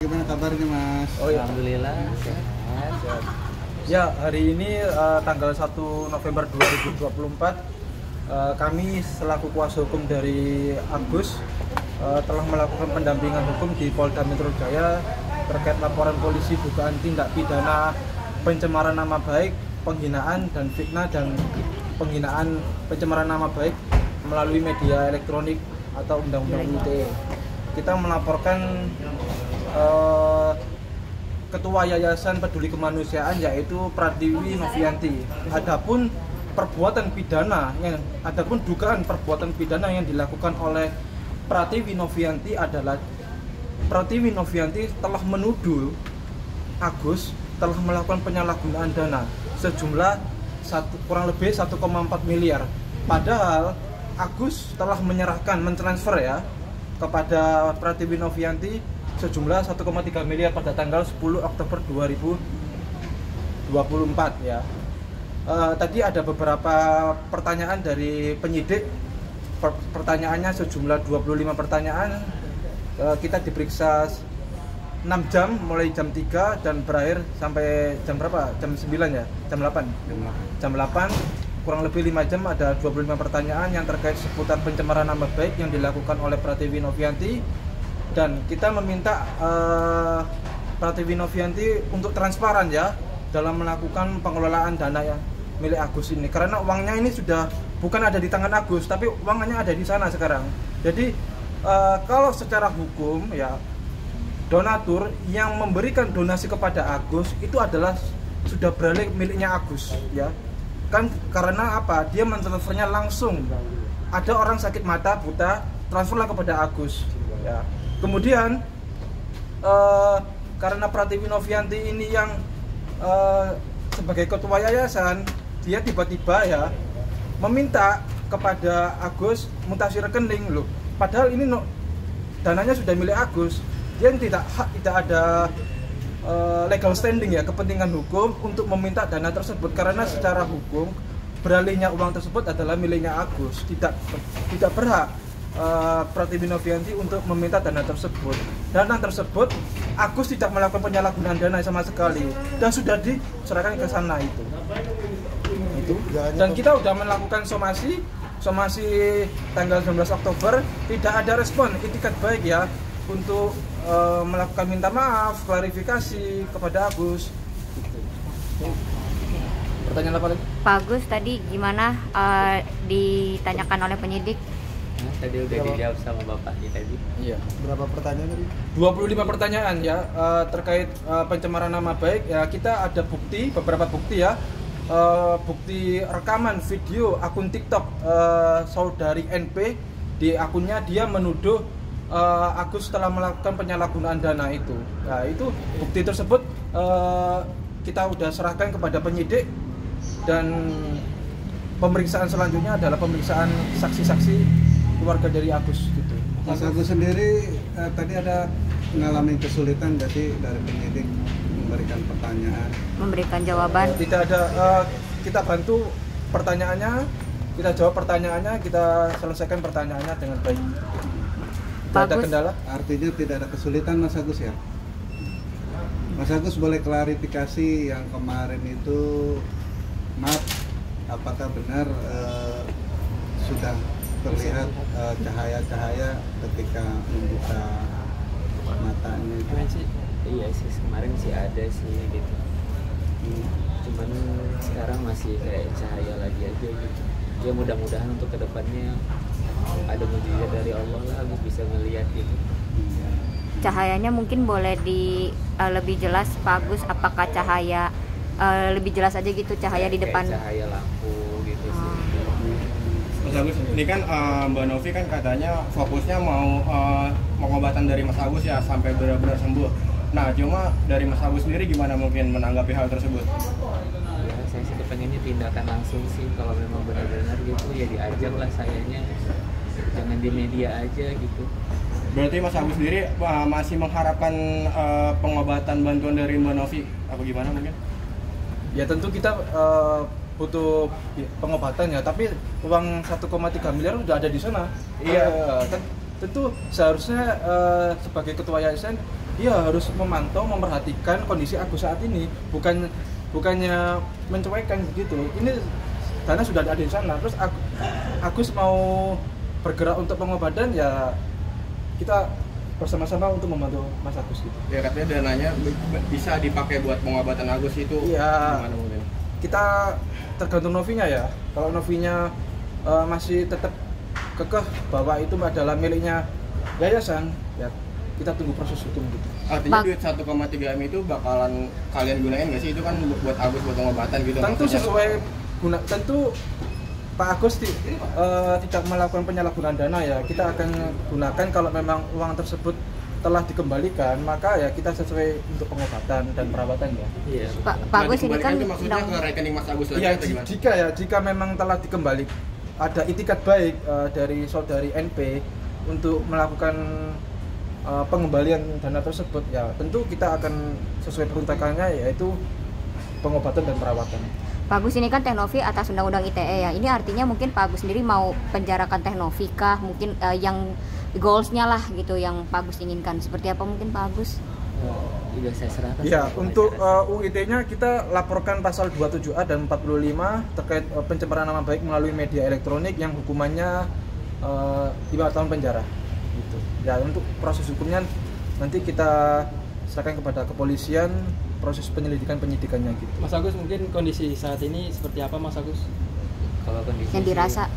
Gimana kabarnya Mas? Oh, ya. Alhamdulillah sehat. Ya, hari ini tanggal 1 November 2024 kami selaku kuasa hukum dari Agus telah melakukan pendampingan hukum di Polda Metro Jaya terkait laporan polisi dugaan tindak pidana pencemaran nama baik, penghinaan dan fitnah dan penghinaan pencemaran nama baik melalui media elektronik atau Undang-Undang ITE. Kita melaporkan Ketua Yayasan Peduli Kemanusiaan yaitu Pratiwi Novianti. Adapun dugaan perbuatan pidana yang dilakukan oleh Pratiwi Novianti adalah Pratiwi Novianti telah menuduh Agus telah melakukan penyalahgunaan dana sejumlah kurang lebih 1,4 miliar. Padahal Agus telah mentransfer ya kepada Pratiwi Novianti sejumlah 1,3 miliar pada tanggal 10 Oktober 2024 ya. Tadi ada beberapa pertanyaan dari penyidik. Pertanyaannya sejumlah 25 pertanyaan. Kita diperiksa 6 jam mulai jam 3 dan berakhir sampai jam berapa? Jam 9 ya? Jam 8. Jam 8 kurang lebih 5 jam ada 25 pertanyaan yang terkait seputar pencemaran nama baik yang dilakukan oleh Pratiwi Novianti. Dan kita meminta Pratiwi Novianti untuk transparan ya dalam melakukan pengelolaan dana yang milik Agus ini, karena uangnya ini sudah bukan ada di tangan Agus tapi uangnya ada di sana sekarang. Jadi kalau secara hukum ya donatur yang memberikan donasi kepada Agus itu adalah sudah beralih miliknya Agus ya kan, karena apa, dia mentransfernya langsung. Ada orang sakit mata buta transferlah kepada Agus ya. Kemudian karena Pratiwi Novianti ini yang sebagai ketua yayasan, dia tiba-tiba ya meminta kepada Agus mutasi rekening loh. Padahal ini dananya sudah milik Agus. Dia tidak ada legal standing ya, kepentingan hukum untuk meminta dana tersebut, karena secara hukum beralihnya uang tersebut adalah miliknya Agus. Tidak berhak Pratiwi Novianti untuk meminta dana tersebut. Dana tersebut Agus tidak melakukan penyalahgunaan dana sama sekali dan sudah diserahkan ke sana itu. Dan kita sudah melakukan somasi tanggal 19 Oktober, tidak ada respon itikat baik ya untuk melakukan minta maaf, klarifikasi kepada Agus. Pertanyaan apa lagi? Pak Agus, tadi gimana ditanyakan oleh penyidik? Tadi udah dijawab sama Bapak tadi. Iya. Berapa pertanyaan tadi? 25 pertanyaan ya terkait pencemaran nama baik ya. Kita ada beberapa bukti ya. Bukti rekaman video akun TikTok saudari NP. Di akunnya dia menuduh Agus telah melakukan penyalahgunaan dana itu. Nah, itu bukti tersebut kita udah serahkan kepada penyidik, dan pemeriksaan selanjutnya adalah pemeriksaan saksi-saksi keluarga dari Agus gitu. Mas Agus sendiri tadi ada mengalami kesulitan dari penyidik memberikan pertanyaan, memberikan jawaban. Tidak ada, kita bantu pertanyaannya, kita jawab pertanyaannya, kita selesaikan pertanyaannya dengan baik. Tidak ada kendala. Artinya tidak ada kesulitan Mas Agus ya? Mas Agus boleh klarifikasi yang kemarin itu, maaf, apakah benar sudah terlihat cahaya-cahaya ketika membuka matanya itu? Iya sih, kemarin sih ada sih gitu. Cuman sekarang masih kayak cahaya lagi aja gitu. Ya mudah-mudahan untuk kedepannya ada mujizat dari Allah lah, Agus bisa ngelihat gitu. Cahayanya mungkin boleh lebih jelas Pak Agus, apakah cahaya lebih jelas aja gitu, cahaya di depan? Cahaya lampu gitu sih. Mas Agus, ini kan Mbak Novi kan katanya fokusnya mau pengobatan dari Mas Agus ya sampai benar-benar sembuh. Nah, cuma dari Mas Agus sendiri gimana mungkin menanggapi hal tersebut? Ya, saya sih pengennya tindakan langsung sih, kalau memang benar-benar gitu ya diajak lah sayanya, jangan di media aja gitu. Berarti Mas Agus sendiri masih mengharapkan pengobatan bantuan dari Mbak Novi apa gimana mungkin? Ya tentu kita butuh pengobatan ya, tapi uang 1,3 miliar udah ada di sana. Iya. Kan tentu seharusnya sebagai ketua yayasan dia harus memantau, memperhatikan kondisi Agus saat ini, bukannya mencuekkan begitu. Ini dana sudah ada di sana, terus Agus mau bergerak untuk pengobatan, ya kita bersama-sama untuk membantu Mas Agus gitu. Ya katanya dananya bisa dipakai buat pengobatan Agus itu. Iya. Gimana mungkin? Kita tergantung Novinya ya. Kalau Novinya masih tetap kekeh bahwa itu adalah miliknya yayasan, ya kita tunggu proses hukum gitu. Artinya duit 1,3 M itu bakalan kalian gunain nggak sih? Itu kan buat Agus buat pengobatan gitu. Tentu maksudnya. sesuai tentu Pak Agus tidak melakukan penyalahgunaan dana ya. Kita akan gunakan kalau memang uang tersebut telah dikembalikan, maka ya kita sesuai untuk pengobatan dan perawatan ya. Iya. Pak Agus ini kan itu maksudnya ke rekening Mas Agus lagi Ya, atau gimana? jika memang telah dikembali, ada itikat baik dari saudari NP untuk melakukan pengembalian dana tersebut, ya tentu kita akan sesuai peruntukannya, yaitu pengobatan dan perawatan. Pak Agus ini kan Teknovi atas undang-undang ITE ya. Ini artinya mungkin Pak Agus sendiri mau penjarakan Teknovi kah? Mungkin yang goalsnya lah gitu yang Pak Agus inginkan. Seperti apa mungkin Pak Agus? Juga saya serahkan. Ya, sama untuk pengacara. UIT-nya kita laporkan pasal 27A dan 45 terkait pencemaran nama baik melalui media elektronik yang hukumannya 5 tahun penjara. Gitu. Ya, untuk proses hukumnya nanti kita serahkan kepada kepolisian, proses penyidikannya gitu. Mas Agus, mungkin kondisi saat ini seperti apa Mas Agus? Kalau kondisi Yang dirasa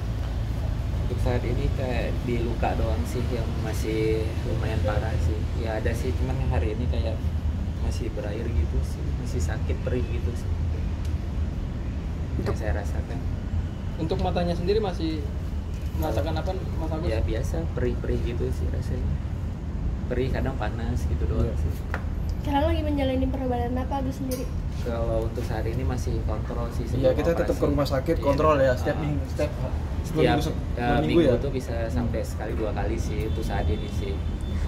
untuk saat ini kayak di luka doang sih yang masih lumayan parah sih. Ya ada sih, cuman hari ini kayak masih berair gitu sih, masih sakit perih gitu sih. Yang saya rasakan. Untuk matanya sendiri masih merasakan apa Mas Agus? Ya biasa perih-perih gitu sih rasanya. Perih kadang panas gitu doang sih. Sekarang lagi menjalani pengobatan apa Agus sendiri? Kalau untuk saat ini masih kontrol sih. Iya, sebelum kita tetap operasi. ke rumah sakit, Iya. kontrol ya setiap minggu, setiap Setiap minggu ya. tuh bisa sampai sekali 2 kali sih untuk saat ini sih.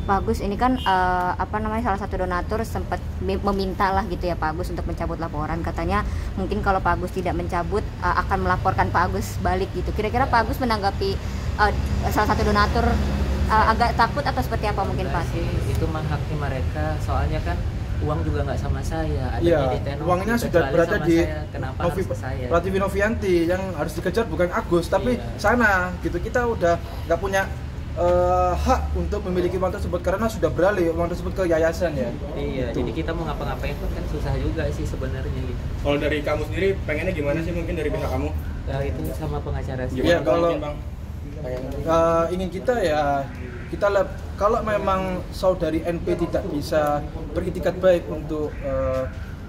Pak Agus ini kan salah satu donatur sempat meminta lah gitu ya Pak Agus untuk mencabut laporan. Katanya mungkin kalau Pak Agus tidak mencabut akan melaporkan Pak Agus balik gitu. Kira-kira Pak Agus menanggapi salah satu donatur agak takut atau seperti apa mungkin Pak? Sih, itu mah haknya mereka, soalnya kan uang juga nggak sama saya. Iya, di Teknovi, uangnya sudah kecuali berada sama di saya. Kenapa harus ke saya? Prativi Novianti, yang harus dikejar bukan Agus, tapi Iya. sana gitu. Kita udah nggak punya hak untuk memiliki uang tersebut karena sudah beralih uang tersebut ke yayasan ya. Iya, Gitu. jadi kita mau ngapa-ngapain pun kan susah juga sih sebenarnya gitu. Kalau dari kamu sendiri pengennya gimana sih mungkin dari pihak kamu? Ya, itu sama pengacara sih. Iya, Gimana kalau- mungkin, Bang? Ingin kita ya kalau memang saudari NP tidak bisa beritikat baik untuk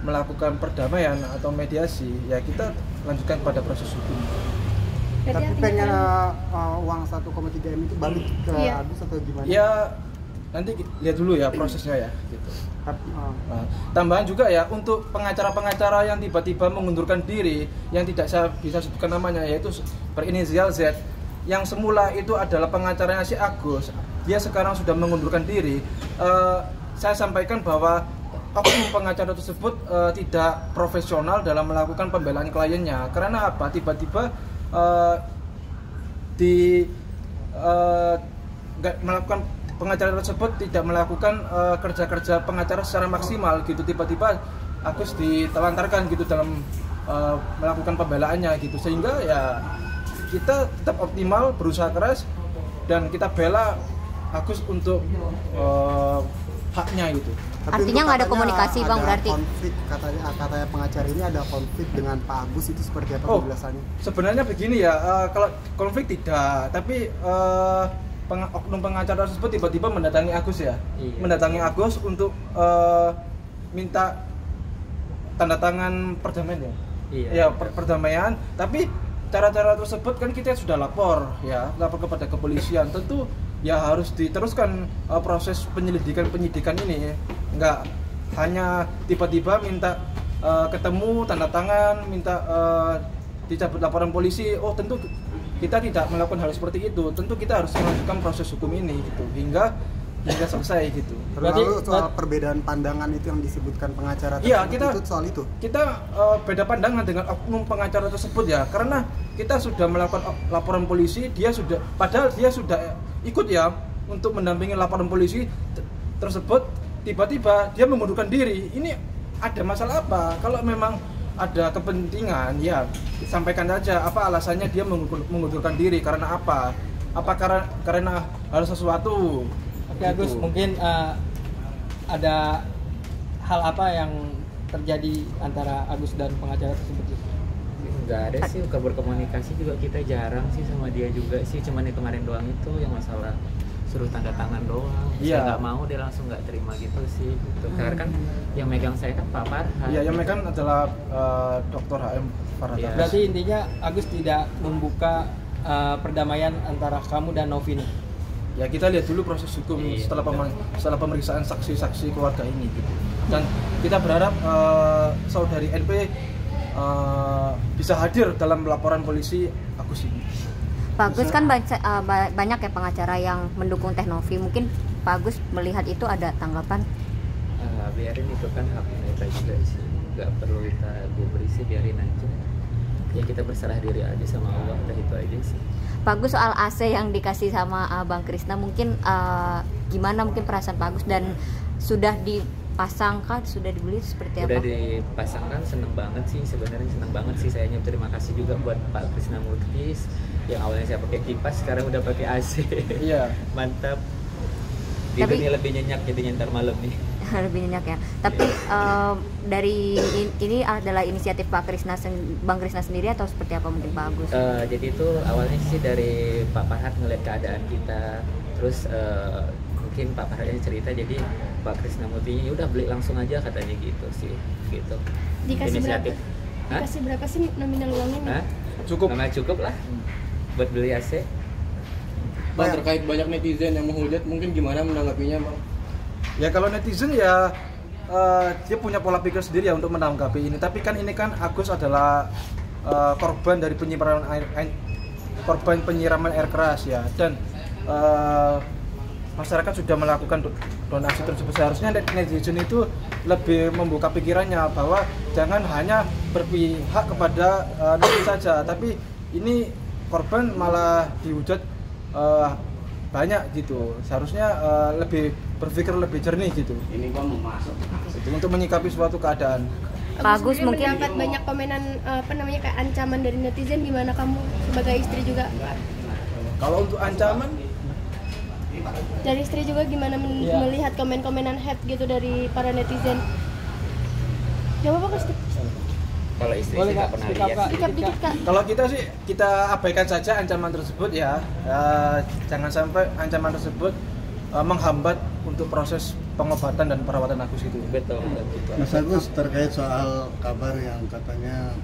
melakukan perdamaian atau mediasi, ya kita lanjutkan pada proses hukum. Berarti Tapi artinya pengen kan- uang 1,3 M itu balik ke Iya. Agus atau gimana? Ya nanti lihat dulu ya prosesnya ya gitu. Nah, tambahan juga ya untuk pengacara-pengacara yang tiba-tiba mengundurkan diri yang tidak saya bisa sebutkan namanya, yaitu berinisial Z, yang semula itu adalah pengacaranya si Agus, dia sekarang sudah mengundurkan diri. Saya sampaikan bahwa oknum pengacara tersebut tidak profesional dalam melakukan pembelaan kliennya. Karena apa? Tiba-tiba nggak melakukan, pengacara tersebut tidak melakukan kerja-kerja pengacara secara maksimal gitu. Tiba-tiba Agus ditelantarkan gitu dalam melakukan pembelaannya gitu, sehingga ya kita tetap optimal, berusaha keras, dan kita bela Agus untuk haknya gitu. Tapi Artinya untuk nggak ada katanya komunikasi, Bang, ada berarti? konflik, katanya pengacara ini ada konflik dengan Pak Agus, itu seperti apa Oh, penjelasannya? sebenarnya begini ya, kalau konflik tidak, tapi oknum pengacara tersebut tiba-tiba mendatangi Agus ya, Iya. mendatangi Agus untuk minta tanda tangan perdamaian ya. Iya. Ya, perdamaian, tapi cara-cara tersebut kan kita sudah lapor kepada kepolisian. Tentu ya harus diteruskan proses penyidikan ini, nggak hanya tiba-tiba minta ketemu tanda tangan, minta dicabut laporan polisi. Oh, tentu kita tidak melakukan hal seperti itu. Tentu kita harus melanjutkan proses hukum ini gitu hingga selesai gitu. Berarti- Lalu soal perbedaan pandangan itu yang disebutkan pengacara Iya, tersebut, itu soal itu. kita beda pandangan dengan oknum pengacara tersebut ya, karena kita sudah melakukan laporan polisi, padahal dia sudah ikut ya untuk mendampingi laporan polisi tersebut, tiba-tiba dia mengundurkan diri. Ini ada masalah apa? Kalau memang ada kepentingan, ya sampaikan saja apa alasannya dia mengundurkan diri, karena apa? Apa karena hal sesuatu? Oke Agus, mungkin ada hal apa yang terjadi antara Agus dan pengacara tersebut? Nggak ada sih, berkomunikasi juga kita jarang sih sama dia juga sih, cuman yang kemarin doang itu yang masalah suruh tanda tangan doang. Iya. Saya nggak mau, dia langsung nggak terima gitu sih gitu. Karena kan yang megang saya kan Pak Farhan. Iya, yang megang adalah Dr. HM Farhan. Iya. Berarti intinya Agus tidak membuka perdamaian antara kamu dan Novi nih. Ya kita lihat dulu proses hukum Iya, setelah pemeriksaan saksi-saksi keluarga ini gitu. Dan kita berharap saudari NP bisa hadir dalam laporan polisi Agus ini. Pak Agus kan banyak ya pengacara yang mendukung Teh Novi. Mungkin Pak Agus melihat itu ada tanggapan? Biarin itu kan hak mereka juga sih, nggak perlu kita gubris sih, biarin aja. Ya kita berserah diri aja sama Allah, udah itu aja sih. Pak Agus soal AC yang dikasih sama Bang Krisna, mungkin gimana mungkin perasaan Pak Agus, dan sudah dipasangkan, sudah dibeli seperti apa? Udah dipasangkan, seneng banget sih sebenarnya, seneng banget sih. Saya terima kasih juga buat Pak Krisna Murtis yang awalnya saya pakai kipas, sekarang udah pakai AC. Iya. Mantap. Dia Tapi- lebih nyenyak jadi ntar malam nih. Lebih nyenyak ya. Tapi dari ini adalah inisiatif Bang Krisna sendiri atau seperti apa mungkin Pak Agus? Jadi itu awalnya sih dari Pak Farhan ngeliat keadaan kita, terus mungkin Pak Farhan cerita, jadi Pak Krisna Murti udah beli langsung aja katanya gitu sih, gitu. Dikasih Inisiatif. Hah? Dikasih berapa sih nominal uangnya nih? Hah? Cukup. Namanya cukup lah buat beli AC. Bang, terkait banyak netizen yang menghujat, mungkin gimana menanggapinya, Bang? Ya kalau netizen ya dia punya pola pikir sendiri ya untuk menanggapi ini. Tapi kan ini kan Agus adalah korban dari penyiraman air keras ya, dan masyarakat sudah melakukan donasi tersebut. Seharusnya netizen itu lebih membuka pikirannya bahwa jangan hanya berpihak kepada Novi saja, tapi ini korban malah dihujat banyak gitu. Seharusnya lebih berpikir lebih jernih gitu. Ini gua mau masuk. Gitu, untuk menyikapi suatu keadaan. Pak Agus sendiri mungkin mendapat banyak komenan kayak ancaman dari netizen, gimana kamu sebagai istri juga? Kalau untuk ancaman, Dari istri juga gimana Iya. melihat komen-komenan hate gitu dari para netizen? Gak apa-apa Kak, Kalau istri Boleh, sih Kak, nggak pernah speak up, lihat Kak. sih. dikit Kak. kalau kita sih kita abaikan saja ancaman tersebut ya. Jangan sampai ancaman tersebut menghambat untuk proses pengobatan dan perawatan Agus itu. Betul, betul. Mas Agus, terkait soal kabar yang katanya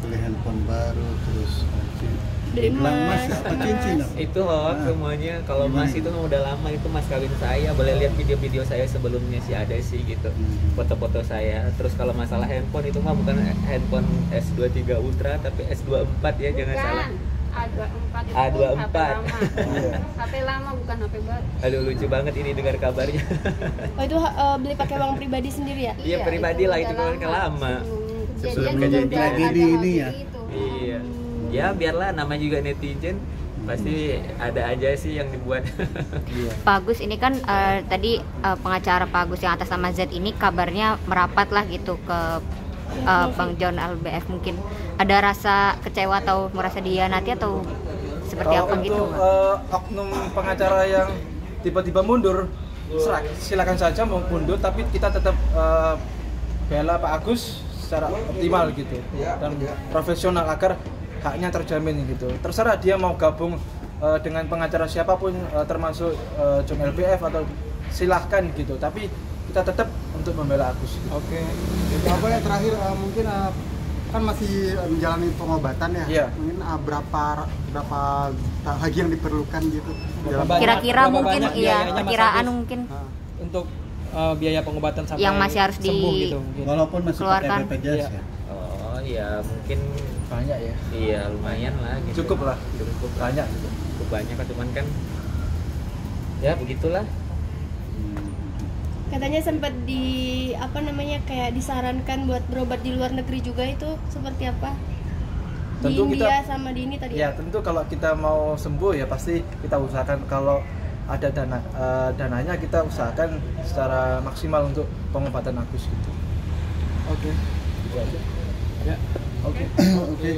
beli handphone baru terus Beli emas. apa cincin apa? Itu hoax semuanya. Kalau Gimana Mas itu? itu mah udah lama, itu Mas kawin saya. Boleh lihat video-video saya sebelumnya sih, ada sih gitu. Foto-foto saya. Terus kalau masalah handphone itu mah bukan handphone S23 Ultra tapi S24 ya, jangan salah. A24 itu A24. HP lama. HP lama bukan HP baru. Aduh lucu banget ini dengar kabarnya. Oh itu beli pakai uang pribadi sendiri ya? Iya, pribadi lah, itu kan lama. Sebelum Kejadian kejadian. juga Tragedi ada ini waktu ya? itu. Iya. Ya biarlah, namanya juga netizen. Pasti ada aja sih yang dibuat. Pak Agus ini kan tadi pengacara Pak Agus yang atas nama Z ini kabarnya merapat lah gitu ke Bang John LBF. Mungkin ada rasa kecewa atau merasa dihianati atau seperti Kalau apa gitu? untuk oknum pengacara yang tiba-tiba mundur, silakan saja mau mundur, tapi kita tetap bela Pak Agus secara optimal gitu dan profesional agar haknya terjamin gitu. Terserah dia mau gabung dengan pengacara siapapun, termasuk John LBF atau silahkan gitu, tapi kita tetap untuk membela Agus gitu. Oke. Apa ya terakhir mungkin kan masih menjalani pengobatan ya. Iya. Mungkin berapa lagi yang diperlukan gitu. dalam- Banyak- Kira-kira berapa mungkin banyak iya biayanya, Mas perkiraan Agus? mungkin Untuk biaya pengobatan sampai Yang masih harus sembuh gitu mungkin. Walaupun masih pakai Keluarkan. BPJS Iya. ya. Oh iya, mungkin Banyak ya. iya lumayan lah gitu. Cukup lah. Cukup lah. Banyak gitu. Cukup banyak, cuman kan ya begitulah. Katanya sempat kayak disarankan buat berobat di luar negeri juga, itu seperti apa? Tentu di India kita- sama di ini tadi Ya tentu kalau kita mau sembuh ya pasti kita usahakan. Kalau ada dananya kita usahakan secara maksimal untuk pengobatan Agus gitu. Oke. Gitu aja. Ya. Oke. Oke.